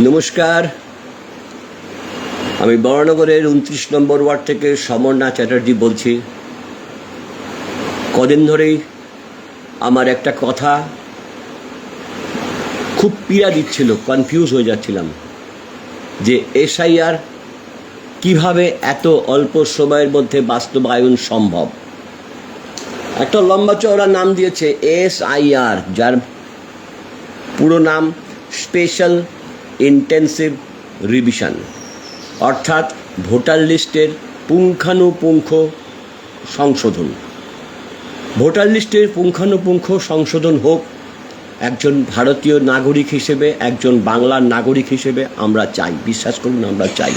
নমস্কার, আমি বরানগরের ২৯ নম্বর ওয়ার্ড থেকে সমরনা চ্যাটার্জি বলছি। কদিন ধরেই আমার একটা কথা খুব পীড়া দিচ্ছিল, কনফিউজ হয়ে যাচ্ছিলাম যে এসআইআর কিভাবে এত অল্প সময়ের মধ্যে বাস্তবায়ন সম্ভব। একটা লম্বা চওড়া নাম দিয়েছে এসআইআর, যার পুরো নাম স্পেশাল ইন্টেন্সিভ রিভিশন, অর্থাৎ ভোটার লিস্টের পুঙ্খানুপুঙ্খ সংশোধন। ভোটার লিস্টের পুঙ্খানুপুঙ্খ সংশোধন হোক, একজন ভারতীয় নাগরিক হিসেবে, একজন বাংলার নাগরিক হিসেবে আমরা চাই, বিশ্বাস করুন আমরা চাই।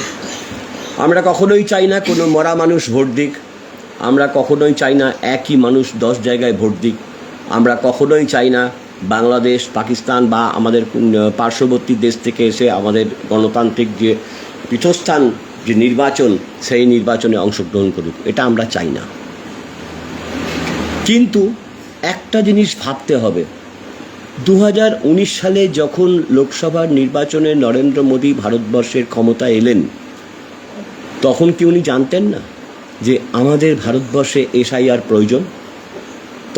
আমরা কখনোই চাই না কোনো মরা মানুষ ভোট দিক, আমরা কখনোই চাই না একই মানুষ 10 জায়গায় ভোট দিক, আমরা কখনোই চাই না বাংলাদেশ, পাকিস্তান বা আমাদের পার্শ্ববর্তী দেশ থেকে এসে আমাদের গণতান্ত্রিক যে পীঠস্থান যে নির্বাচন, সেই নির্বাচনে অংশগ্রহণ করুক, এটা আমরা চাই না। কিন্তু একটা জিনিস ভাবতে হবে, 2019 সালে যখন লোকসভার নির্বাচনে নরেন্দ্র মোদী ভারতবর্ষের ক্ষমতায় এলেন, তখন কি উনি জানতেন না যে আমাদের ভারতবর্ষে এসআইআর প্রয়োজন?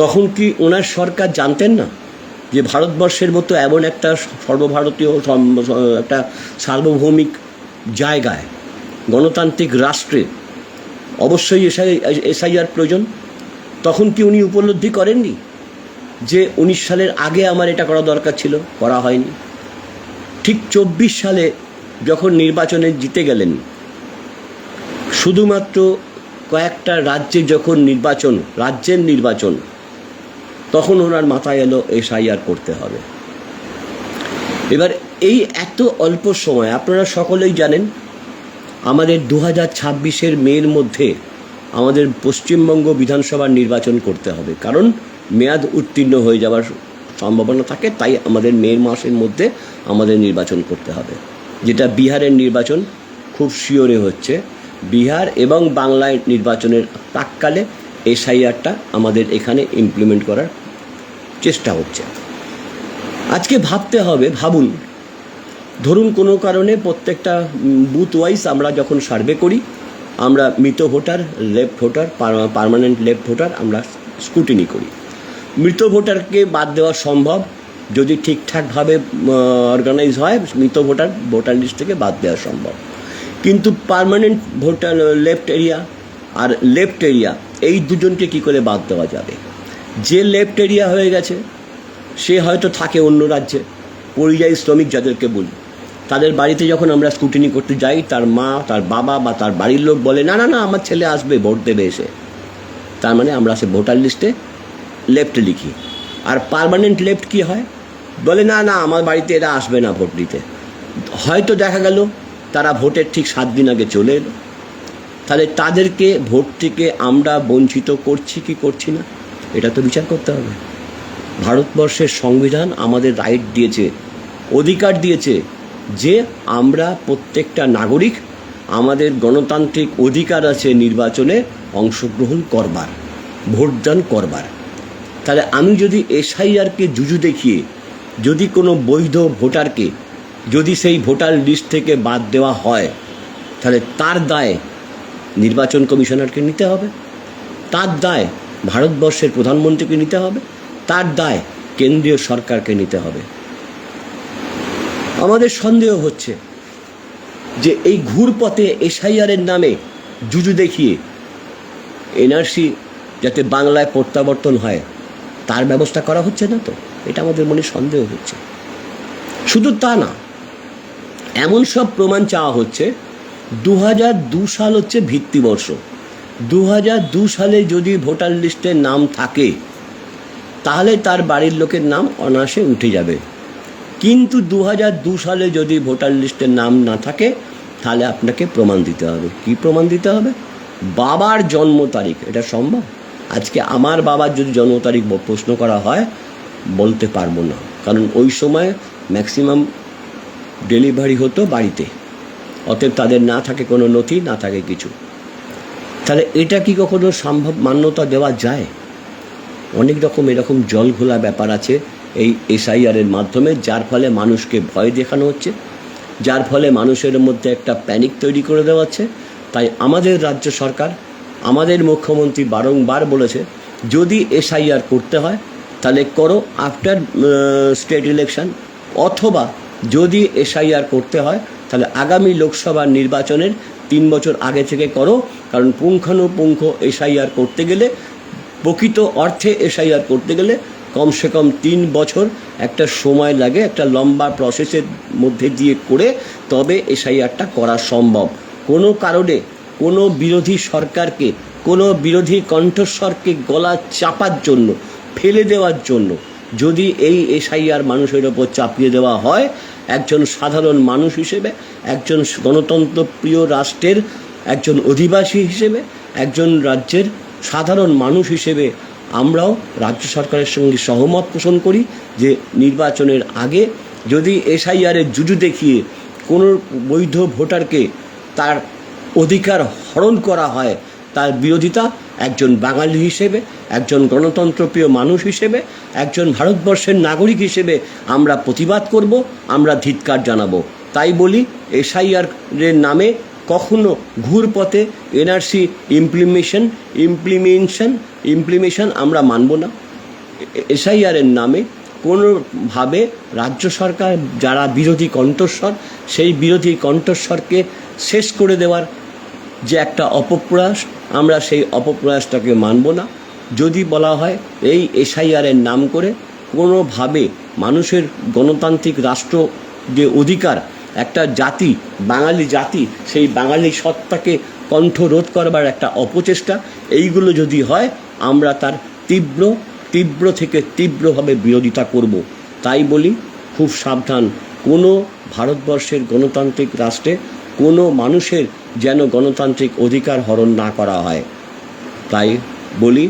তখন কি ওনার সরকার জানতেন না যে ভারতবর্ষের মতো এমন একটা সর্বভারতীয় একটা সার্বভৌমিক জায়গায়, গণতান্ত্রিক রাষ্ট্রে অবশ্যই এসআইআর প্রয়োজন? তখন কি উনি উপলব্ধি করেননি যে 19 সালের আগে আমার এটা করা দরকার ছিল, করা হয়নি? ঠিক 24 সালে যখন নির্বাচনে জিতে গেলেন, শুধুমাত্র কয়েকটা রাজ্যে যখন রাজ্যের নির্বাচন, তখন ওনার মাথায় এলো এসআইআর করতে হবে। এবার এই এত অল্প সময়, আপনারা সকলেই জানেন আমাদের 2026-এর মের মধ্যে আমাদের পশ্চিমবঙ্গ বিধানসভার নির্বাচন করতে হবে, কারণ মেয়াদ উত্তীর্ণ হয়ে যাওয়ার সম্ভাবনা থাকে। তাই আমাদের মে মাসের মধ্যে আমাদের নির্বাচন করতে হবে, যেটা বিহারের নির্বাচন খুব শিওরে হচ্ছে। বিহার এবং বাংলায় নির্বাচনের প্রাককালে এসআইআরটা আমাদের এখানে ইমপ্লিমেন্ট করার চেষ্টা হচ্ছে। আজকে ভাবতে হবে, ভাবুন, ধরুন কোনো কারণে প্রত্যেকটা বুথ ওয়াইজ আমরা যখন সার্ভে করি, আমরা মৃত voter, left voter, permanent left voter আমরা স্ক্রুটিনি করি। মৃত ভোটারকে বাদ দেওয়া সম্ভব যদি ঠিকঠাকভাবে অর্গানাইজ হয়, মৃত ভোটার লিস্ট থেকে বাদ দেওয়া সম্ভব। কিন্তু পার্মানেন্ট ভোটার লেফট এরিয়া এই দুজনকে কী করে বাদ দেওয়া যাবে? যে লেফট এরিয়া হয়ে গেছে সে হয়তো থাকে অন্য রাজ্যে, পরিযায়ী শ্রমিক যাদেরকে বলি, তাদের বাড়িতে যখন আমরা স্ক্রুটিনি করতে যাই, তার মা, তার বাবা বা তার বাড়ির লোক বলে না না না আমার ছেলে আসবে, ভোট দেবে এসে। তার মানে আমরা সে ভোটার লিস্টে লেফট লিখি। আর পার্মানেন্ট লেফট কি হয়? বলে না না আমার বাড়িতে এরা আসবে না ভোট দিতে। হয়তো দেখা গেল তারা ভোটের ঠিক 7 দিন আগে চলে এলো। তাহলে তাদেরকে ভোট থেকে আমরা বঞ্চিত করছি কি করছি না, এটা তো বিচার করতে হবে। ভারতবর্ষের সংবিধান আমাদের রাইট দিয়েছে, অধিকার দিয়েছে যে আমরা প্রত্যেকটা নাগরিক, আমাদের গণতান্ত্রিক অধিকার আছে নির্বাচনে অংশগ্রহণ করবার, ভোটদান করবার। তাহলে আমি যদি এসআইআরকে জুজু দেখিয়ে যদি কোনো বৈধ ভোটারকে যদি সেই ভোটার লিস্ট থেকে বাদ দেওয়া হয়, তাহলে তার দায় নির্বাচন কমিশনারকে নিতে হবে, তার দায় ভারতবর্ষের প্রধানমন্ত্রীকে নিতে হবে, তার দায় কেন্দ্রীয় সরকারকে নিতে হবে। আমাদের সন্দেহ হচ্ছে যে এই ঘুরপথে এসআইআরের নামে জুজু দেখিয়ে এনআরসি যাতে বাংলায় প্রত্যাবর্তন হয় তার ব্যবস্থা করা হচ্ছে না, তো এটা আমাদের মনে সন্দেহ হচ্ছে। শুধু তা না, এমন সব প্রমাণ চাওয়া হচ্ছে। 2002 সাল হচ্ছে ভিত্তিবর্ষ। 2002 সালে যদি ভোটার লিস্টে নাম থাকে তাহলে তার বাড়ির লোকের নাম অনায়াসে উঠে যাবে। কিন্তু 2002 সালে যদি ভোটার লিস্টের নাম না থাকে তাহলে আপনাকে প্রমাণ দিতে হবে। কি প্রমাণ দিতে হবে? বাবার জন্ম তারিখ। এটা সম্ভব? আজকে আমার বাবার যদি জন্ম তারিখ প্রশ্ন করা হয় বলতে পারবো না, কারণ ওই সময় ম্যাক্সিমাম ডেলিভারি হতো বাড়িতে, অতএব তাদের না থাকে কোনো নথি, না থাকে কিছু। তাহলে এটা কি কখনো সম্ভব মান্যতা দেওয়া যায়? অনেক রকম এরকম জল ঘোলা ব্যাপার আছে এই এসআইআরের মাধ্যমে, যার ফলে মানুষকে ভয় দেখানো হচ্ছে, যার ফলে মানুষের মধ্যে একটা প্যানিক তৈরি করে দেওয়া হচ্ছে। তাই আমাদের রাজ্য সরকার, আমাদের মুখ্যমন্ত্রী বারংবার বলেছে, যদি এসআইআর করতে হয় তাহলে করো আফটার স্টেট ইলেকশন, অথবা যদি এসআইআর করতে হয় তাহলে আগামী লোকসভা নির্বাচনের 3 বছর আগে থেকে করো। কারণ পুঙ্খানুপুঙ্খ এসআইআর করতে গেলে, প্রকৃত অর্থে এসআইআর করতে গেলে কমসে কম 3 বছর একটা সময় লাগে, একটা লম্বা প্রসেসের মধ্যে দিয়ে করে তবে এসআইআরটা করা সম্ভব। কোনো কারণে কোনো বিরোধী সরকারকে, কোনো বিরোধী কণ্ঠস্বরকে গলা চাপার জন্য, ফেলে দেওয়ার জন্য যদি এই এসআইআর মানুষের ওপর চাপিয়ে দেওয়া হয়, একজন সাধারণ মানুষ হিসেবে, একজন গণতন্ত্রপ্রিয় রাষ্ট্রের একজন অধিবাসী হিসেবে, একজন রাজ্যের সাধারণ মানুষ হিসেবে আমরাও রাজ্য সরকারের সঙ্গে সহমত পোষণ করি যে নির্বাচনের আগে যদি এসআইআরের জুজু দেখিয়ে কোনো বৈধ ভোটারকে তার অধিকার হরণ করা হয়, তার বিরোধিতা একজন বাঙালি হিসেবে, একজন গণতন্ত্রপ্রিয় মানুষ হিসেবে, একজন ভারতবর্ষের নাগরিক হিসেবে আমরা প্রতিবাদ করব, আমরা ধিক্কার জানাবো। তাই বলি, এসআইআরের নামে কখনো ঘুরপথে এনআরসি ইমপ্লিমেশন আমরা মানব না। এসআইআরের নামে কোনোভাবে রাজ্য সরকার যারা বিরোধী কণ্ঠস্বর, সেই বিরোধী কণ্ঠস্বরকে শেষ করে দেওয়ার যে একটা অপপ্রয়াস, আমরা সেই অপপ্রয়াসটাকে মানব না। যদি বলা হয় এই এসআইআরের নাম করে কোনোভাবে মানুষের গণতান্ত্রিক রাষ্ট্র যে অধিকার, একটা জাতি, বাঙালি জাতি, সেই বাঙালি সত্তাকে কণ্ঠরোধ করবার একটা অপচেষ্টা, এইগুলো যদি হয় আমরা তার তীব্র থেকে তীব্রভাবে বিরোধিতা করব। তাই বলি, খুব সাবধান, কোনো ভারতবর্ষের গণতান্ত্রিক রাষ্ট্রে কোনো মানুষের যেন গণতান্ত্রিক অধিকার হরণ না করা হয়। তাই বলি,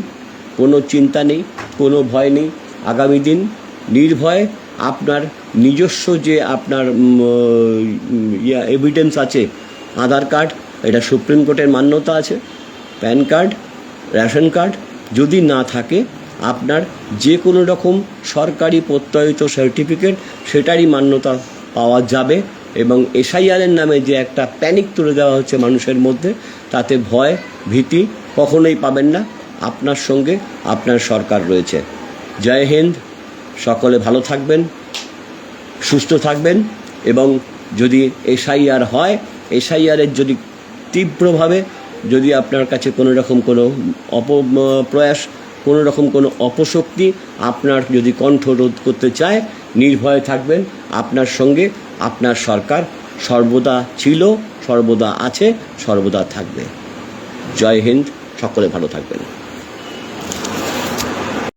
কোনো চিন্তা নেই, কোনো ভয় নেই। আগামী দিন নির্ভয়ে আপনার নিজস্ব যে আপনার এভিডেন্স আছে, আধার কার্ড, এটা সুপ্রিম কোর্টের মান্যতা আছে, প্যান কার্ড, রেশন কার্ড যদি না থাকে, আপনার যে কোনো রকম সরকারি প্রত্যয়িত সার্টিফিকেট, সেটারই মান্যতা পাওয়া যাবে। এবং এসআইআরের নামে যে একটা প্যানিক তুলে দেওয়া হচ্ছে মানুষের মধ্যে, তাতে ভয় ভীতি কখনোই পাবেন না। আপনার সঙ্গে আপনার সরকার রয়েছে। জয় হিন্দ। সকলে ভালো থাকবেন, সুস্থ থাকবেন। এবং যদি এসআইআর হয়, এসআইআরের যদি তীব্রভাবে যদি আপনার কাছে কোনো রকম কোনো অপপ্রয়াস, কোনো রকম কোনো অপশক্তি আপনার যদি কণ্ঠরোধ করতে চায়, নির্ভয়ে থাকবেন। আপনার সঙ্গে আপনার সরকার সর্বদা ছিল, সর্বদা আছে, সর্বদা থাকবে। জয় হিন্দ। সকলে ভালো থাকবেন।